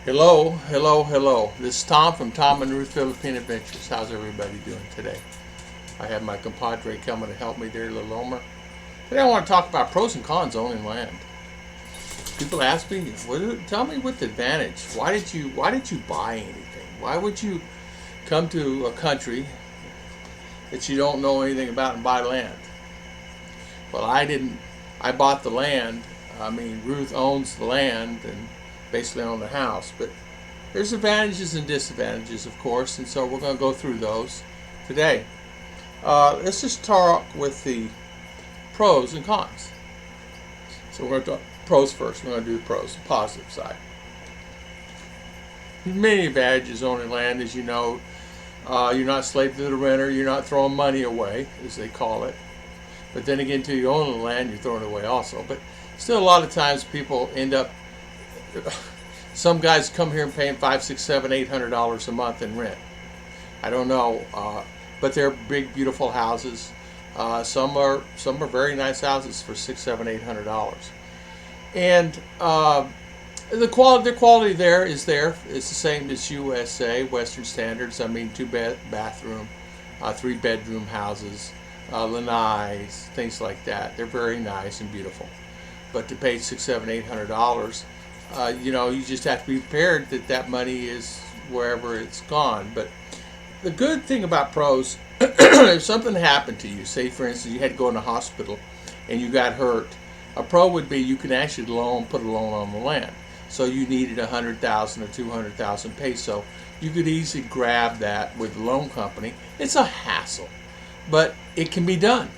Hello, hello, hello. This is Tom from Tom and Ruth Philippine Adventures. How's everybody doing today? I have my compadre coming to help me there, little Omer. Today I want to talk about pros and cons owning land. People ask me, tell me what the advantage. Why did you buy anything? Why would you come to a country that you don't know anything about and buy land? Well, I didn't. I bought the land. I mean, Ruth owns the land and basically own the house. But there's advantages and disadvantages, of course, and so we're going to go through those today. Let's just talk with the pros and cons. So we're going to talk pros first. We're going to do the pros, the positive side. Many advantages owning land, as you know. You're not slave to the renter. You're not throwing money away, as they call it. But then again, until you own the land, you're throwing it away also. But still, a lot of times people end up. Some guys come here and paying $500, $600, $700, $800 a month in rent. I don't know, but they're big, beautiful houses. Some are very nice houses for $600, $700, $800. And the quality there is there. It's the same as USA, Western standards. I mean, bathroom, 3-bedroom houses, lanais, things like that. They're very nice and beautiful. But to pay $600, $700, $800, you just have to be prepared that that money is wherever it's gone. But the good thing about pros, if something happened to you, say for instance you had to go in the hospital and you got hurt, a pro would be you can actually put a loan on the land. So you needed 100,000 or 200,000 peso, you could easily grab that with the loan company. It's a hassle, but it can be done.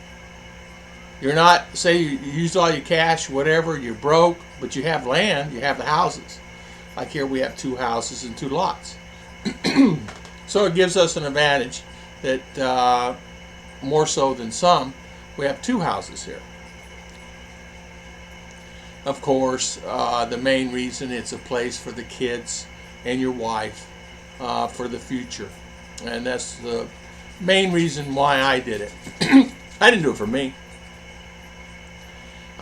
You're not, say you used all your cash, whatever, you're broke, but you have land, you have the houses. Like here we have 2 houses and 2 lots. So it gives us an advantage that more so than some, we have 2 houses here. Of course, the main reason it's a place for the kids and your wife for the future. And that's the main reason why I did it. I didn't do it for me.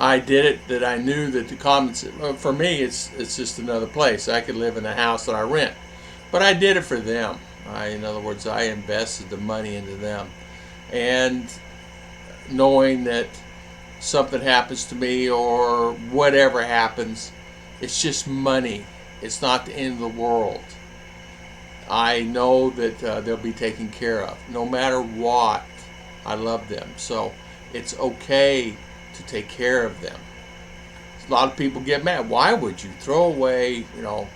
I did it that I knew that the comments, for me, it's just another place. I could live in a house that I rent. But I did it for them. In other words, I invested the money into them. And knowing that something happens to me or whatever happens, it's just money. It's not the end of the world. I know that they'll be taken care of. No matter what, I love them. So it's okay to take care of them. A lot of people get mad. Why would you throw away, $20,000,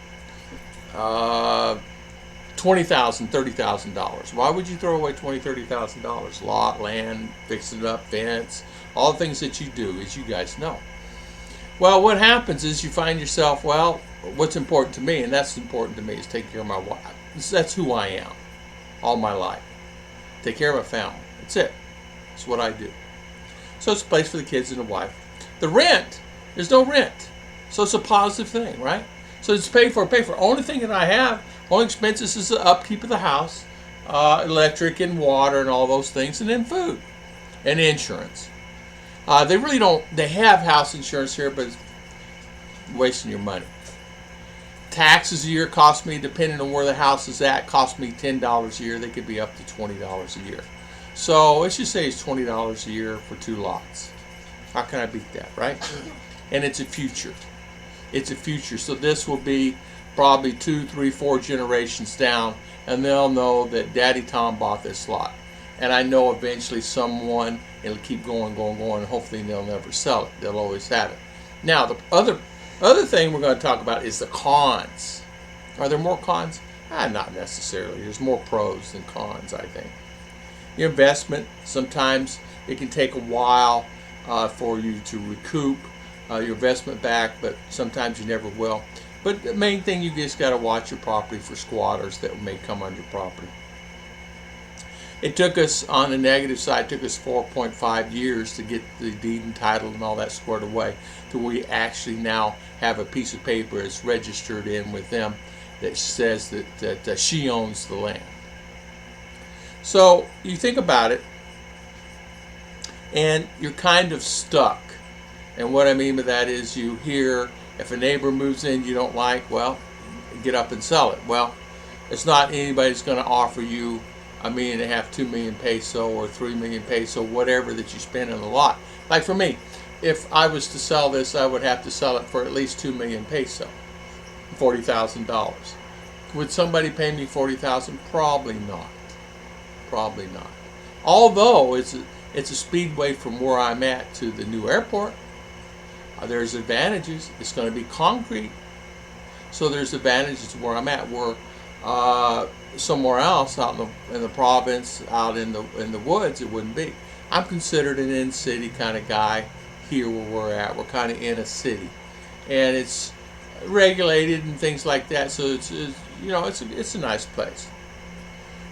$30,000? Why would you throw away $20,000, $30,000? Lot, land, fixing it up, fence, all the things that you do, as you guys know. Well, what happens is you find yourself, well, what's important to me, and that's important to me, is take care of my wife. That's who I am all my life. Take care of my family. That's it. That's what I do. So it's a place for the kids and the wife. The rent, there's no rent. So it's a positive thing, right? So it's paid for. Only thing that I have, only expenses is the upkeep of the house, electric and water and all those things, and then food and insurance. They really don't, they have house insurance here, but it's wasting your money. Taxes a year cost me, depending on where the house is at, cost me $10 a year. They could be up to $20 a year. So let's just say it's $20 a year for 2 lots. How can I beat that, right? And it's a future. It's a future. So this will be probably 2, 3, 4 generations down, and they'll know that Daddy Tom bought this lot. And I know eventually someone, it'll keep going, and hopefully they'll never sell it. They'll always have it. Now, the other thing we're going to talk about is the cons. Are there more cons? Not necessarily. There's more pros than cons, I think. Your investment, sometimes it can take a while for you to recoup your investment back, but sometimes you never will. But the main thing, you just got to watch your property for squatters that may come on your property. It took us, on the negative side, 4.5 years to get the deed and title and all that squared away, to where we actually now have a piece of paper that's registered in with them that says that she owns the land. So you think about it, and you're kind of stuck. And what I mean by that is, you hear if a neighbor moves in you don't like, well, get up and sell it. Well, it's not anybody's going to offer you $1.5 million, 2 million peso, or 3 million peso, whatever that you spend on the lot. Like for me, if I was to sell this, I would have to sell it for at least 2 million peso, $40,000. Would somebody pay me 40,000? Probably not. Probably not. Although it's a speedway from where I'm at to the new airport. There's advantages. It's going to be concrete, so there's advantages to where I'm at. Where somewhere else out in the province, out in the woods, it wouldn't be. I'm considered an in-city kind of guy here where we're at. We're kind of in a city, and it's regulated and things like that. So it's a nice place.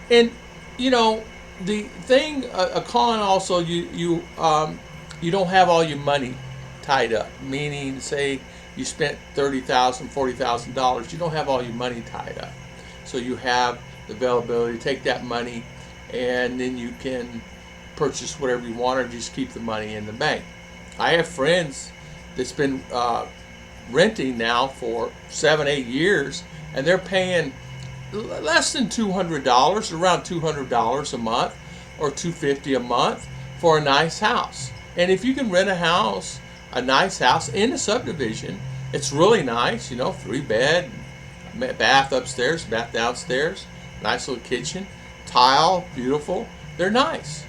And the thing, a con also, you don't have all your money tied up. Meaning, say you spent $30,000, $40,000, you don't have all your money tied up. So you have the availability to take that money, and then you can purchase whatever you want, or just keep the money in the bank. I have friends that's been renting now for 7-8 years, and they're paying less than $200, around $200 a month, or $250 a month for a nice house. And if you can rent a nice house in a subdivision, it's really nice. 3-bed, bath upstairs, bath downstairs, nice little kitchen, tile, beautiful. They're nice.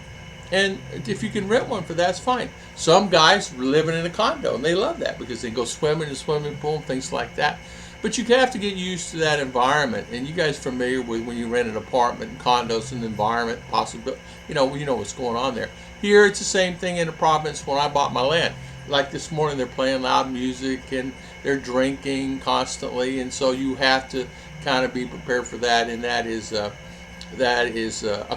And if you can rent one for that, it's fine. Some guys are living in a condo, and they love that because they go swimming in a swimming pool and things like that. But you have to get used to that environment. And you guys familiar with when you rent an apartment and condos and the environment, possibly, you know what's going on there. Here, it's the same thing in the province when I bought my land. Like this morning, they're playing loud music and they're drinking constantly, and so you have to kind of be prepared for that. And that is a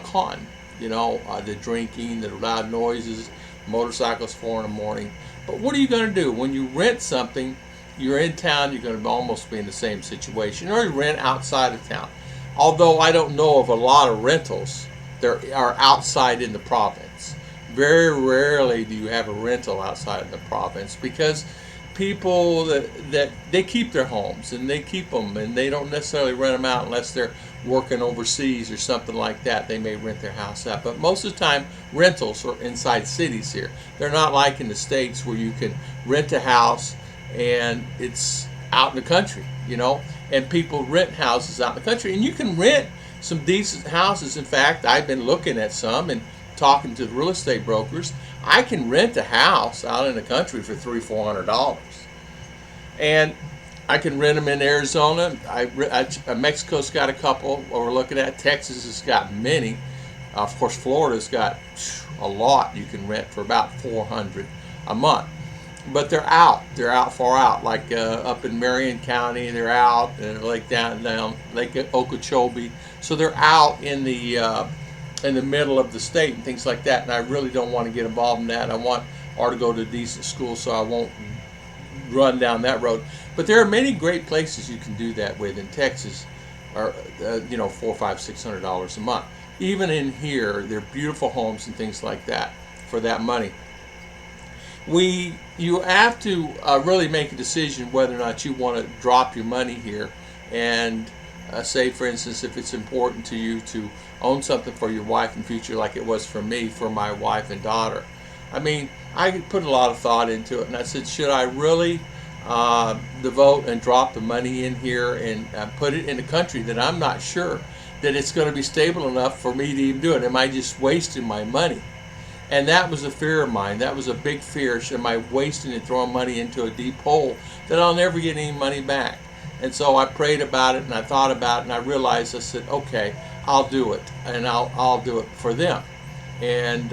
con. The drinking, the loud noises, motorcycles 4 in the morning. But what are you going to do when you rent something? You're in town, you're going to almost be in the same situation, or you rent outside of town. Although I don't know of a lot of rentals that are outside in the province. Very rarely do you have a rental outside of the province, because people that they keep their homes and they keep them, and they don't necessarily rent them out unless they're working overseas or something like that. They may rent their house out, but most of the time rentals are inside cities here. They're not like in the States where you can rent a house and it's out in the country, and people rent houses out in the country, and you can rent some decent houses. In fact, I've been looking at some and talking to the real estate brokers. I can rent a house out in the country for $300-400, and I can rent them in Arizona. Mexico's got a couple we're looking at. Texas has got many. Of course, Florida's got a lot you can rent for about $400 a month. But they're out far out, like up in Marion County. They're out, and like down Lake Okeechobee. So they're out in the middle of the state and things like that. And I really don't want to get involved in that. I want our to go to a decent school, so I won't run down that road. But there are many great places you can do that with in Texas, or $400, $500, $600 a month. Even in here, they're beautiful homes and things like that for that money. You have to really make a decision whether or not you want to drop your money here, and say, for instance, if it's important to you to own something for your wife in future, like it was for me, for my wife and daughter. I put a lot of thought into it, and I said, should I really devote and drop the money in here and put it in a country that I'm not sure that it's going to be stable enough for me to even do it? Am I just wasting my money? And that was a fear of mine. That was a big fear. Am I wasting and throwing money into a deep hole that I'll never get any money back? And so I prayed about it, and I thought about it, and I realized, I said, okay, I'll do it, and I'll do it for them. And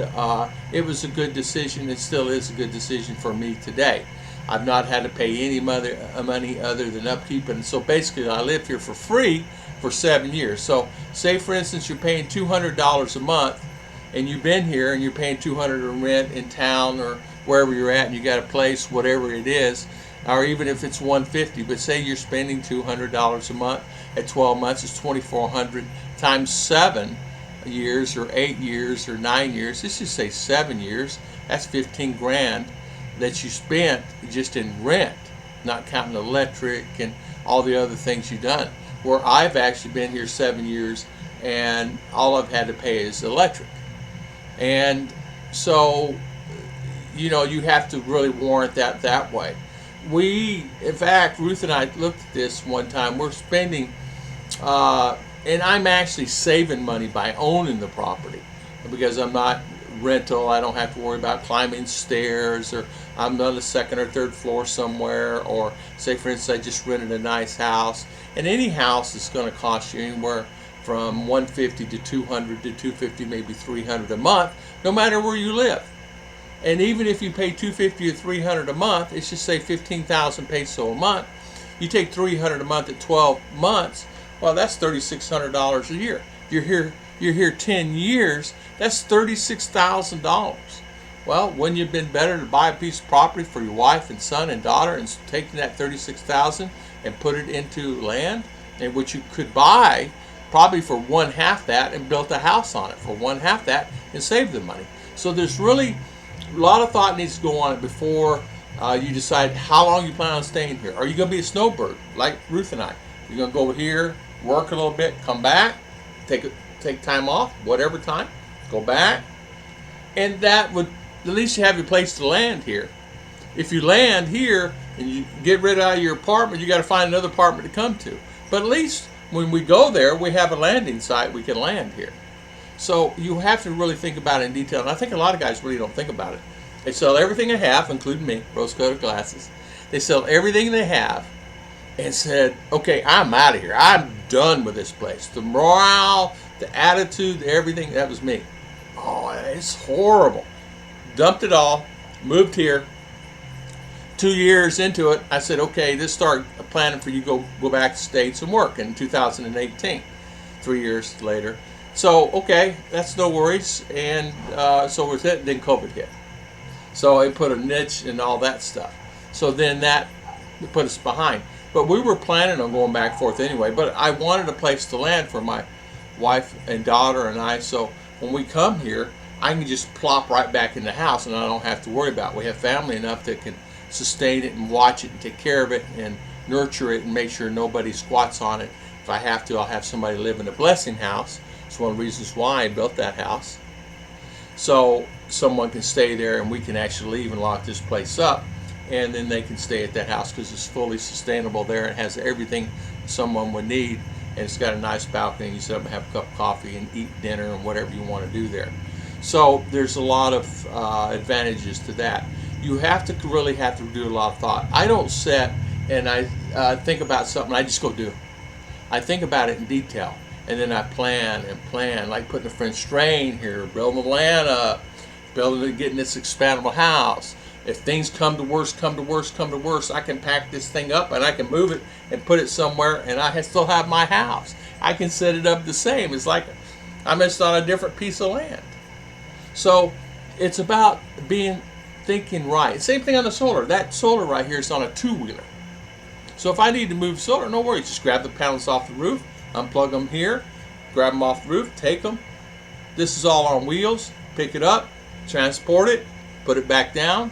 it was a good decision. It still is a good decision for me today. I've not had to pay any money other than upkeep, and so basically I lived here for free for 7 years. So say, for instance, you're paying $200 a month, and you've been here and you're paying $200 in rent in town or wherever you're at, and you got a place, whatever it is, or even if it's $150, but say you're spending $200 a month at 12 months, it's $2,400 times 7 years or 8 years or 9 years. Let's just say 7 years. That's 15 grand that you spent just in rent, not counting electric and all the other things you've done. Where I've actually been here 7 years, and all I've had to pay is electric. And so, you have to really warrant that way. In fact, Ruth and I looked at this one time. We're spending, and I'm actually saving money by owning the property because I'm not rental. I don't have to worry about climbing stairs, or I'm on the second or third floor somewhere, or say for instance I just rented a nice house. And any house is going to cost you anywhere from $150 to $200 to $250, maybe $300 a month, no matter where you live. And even if you pay $250 or $300 a month, it's just say 15,000 peso a month. You take $300 a month at 12 months. Well, that's $3,600 a year. You're here 10 years. That's $36,000. Well, wouldn't you have been better to buy a piece of property for your wife and son and daughter, and taking that $36,000 and put it into land, and which you could buy probably for one half that and built a house on it for one half that and saved the money. So there's really a lot of thought needs to go on it before you decide how long you plan on staying here. Are you going to be a snowbird like Ruth and I? You're going to go here, work a little bit, come back, take time off, whatever time, go back, and that would at least you have your place to land here. If you land here and you get rid of your apartment, you got to find another apartment to come to. But at least when we go there, we have a landing site. We can land here. So you have to really think about it in detail. And I think a lot of guys really don't think about it. They sell everything they have, including me, rose-colored glasses. They sell everything they have and said, okay, I'm out of here. I'm done with this place. The morale, the attitude, everything, that was me. Oh, it's horrible. Dumped it all, moved here. 2 years into it, I said, okay, let's start planning for you to go back to the States and work in 2018, 3 years later. So, okay, that's no worries. And so with it, then COVID hit. So it put a niche and all that stuff. So then that put us behind. But we were planning on going back and forth anyway. But I wanted a place to land for my wife and daughter and I. So when we come here, I can just plop right back in the house and I don't have to worry about it. We have family enough that can sustain it and watch it and take care of it and nurture it and make sure nobody squats on it. If I have to, I'll have somebody live in a blessing house. It's one of the reasons why I built that house. So someone can stay there and we can actually leave and lock this place up, and then they can stay at that house because it's fully sustainable there. It has everything someone would need, and it's got a nice balcony. You sit up and have a cup of coffee and eat dinner and whatever you want to do there. So there's a lot of advantages to that. You really have to do a lot of thought. I don't sit and I think about something, I just go do it. I think about it in detail, and then I plan and plan, like putting a French drain here, building the land up, getting this expandable house. If things come to worst, I can pack this thing up and I can move it and put it somewhere, and I still have my house. I can set it up the same. It's like I'm just on a different piece of land. So it's about thinking right. Same thing on the solar. That solar right here is on a two-wheeler. So if I need to move solar, no worries. Just grab the panels off the roof, unplug them here, grab them off the roof, take them. This is all on wheels. Pick it up, transport it, put it back down,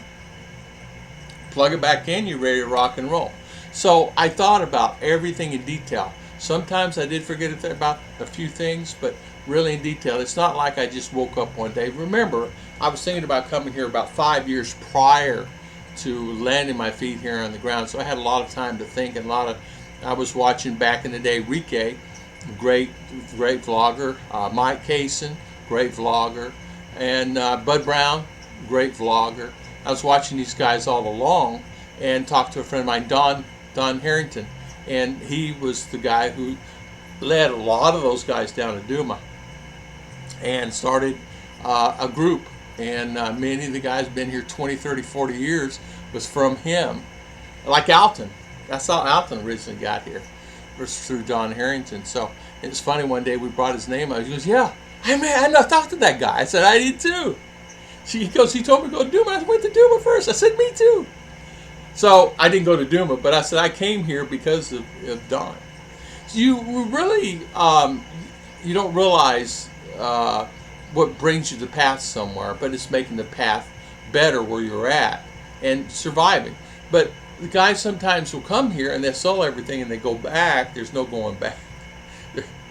plug it back in, you're ready to rock and roll. So I thought about everything in detail. Sometimes I did forget about a few things, but really in detail. It's not like I just woke up one day. Remember, I was thinking about coming here about 5 years prior to landing my feet here on the ground, so I had a lot of time to think, and I was watching back in the day Rike, great vlogger, Mike Kaysen, great vlogger, and Bud Brown, great vlogger. I was watching these guys all along and talked to a friend of mine, Don Harrington, and he was the guy who led a lot of those guys down to Duma and started a group. And many of the guys been here 20, 30, 40 years was from him. Like Alton. That's how Alton originally got here. It was through Don Harrington. So it's funny, one day we brought his name up. He goes, yeah, I talked to that guy. I said, I did too. He told me to go to Duma. I went to Duma first. I said, me too. So I didn't go to Duma, but I said I came here because of Don. So you really, you don't realize what brings you the path somewhere, but it's making the path better where you're at and surviving. But the guys sometimes will come here and they sell everything and they go back. There's no going back.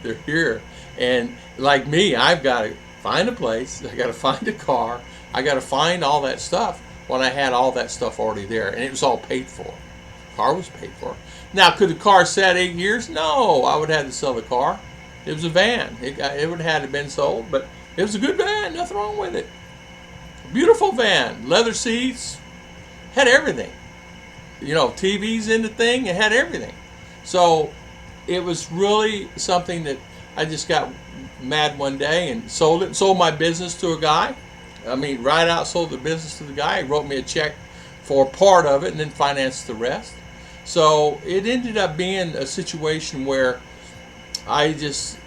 They're here. And like me, I've got to find a place. I got to find a car. I got to find all that stuff when I had all that stuff already there. And it was all paid for. The car was paid for. Now, could the car sat 8 years? No, I would have had to sell the car. It was a van. It would have had to been sold, but it was a good van. Nothing wrong with it. Beautiful van. Leather seats. Had everything. You know, TVs in the thing. It had everything. So it was really something that I just got mad one day and sold it. Sold my business to a guy. I mean, right out sold the business to the guy. He wrote me a check for part of it and then financed the rest. So it ended up being a situation where I just,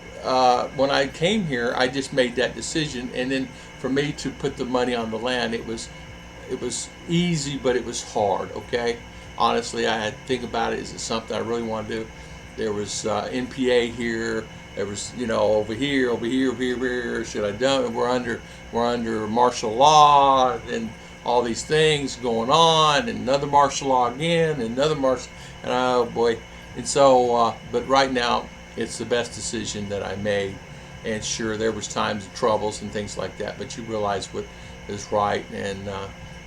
when I came here, I just made that decision. And then for me to put the money on the land, it was easy, but it was hard, okay? Honestly, I had to think about it. Is it something I really want to do? There was NPA here. There was, you know, over here. Should I do it? We're under martial law and all these things going on, and another martial law again, and another martial, and oh boy. And so, but right now, it's the best decision that I made. And sure, there was times of troubles and things like that, but you realize what is right, and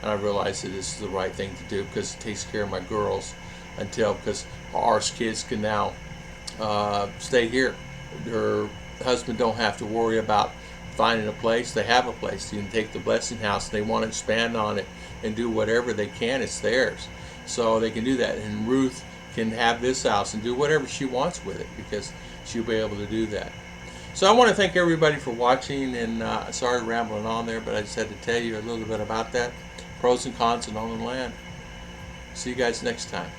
I realized that this is the right thing to do because it takes care of my girls because our kids can now stay here. Her husband don't have to worry about finding a place. They have a place. You can take the blessing house. They want to expand on it and do whatever they can. It's theirs, so they can do that. And Ruth can have this house and do whatever she wants with it because she'll be able to do that. So I want to thank everybody for watching, and sorry rambling on there, but I just had to tell you a little bit about that. Pros and cons and owning land. See you guys next time.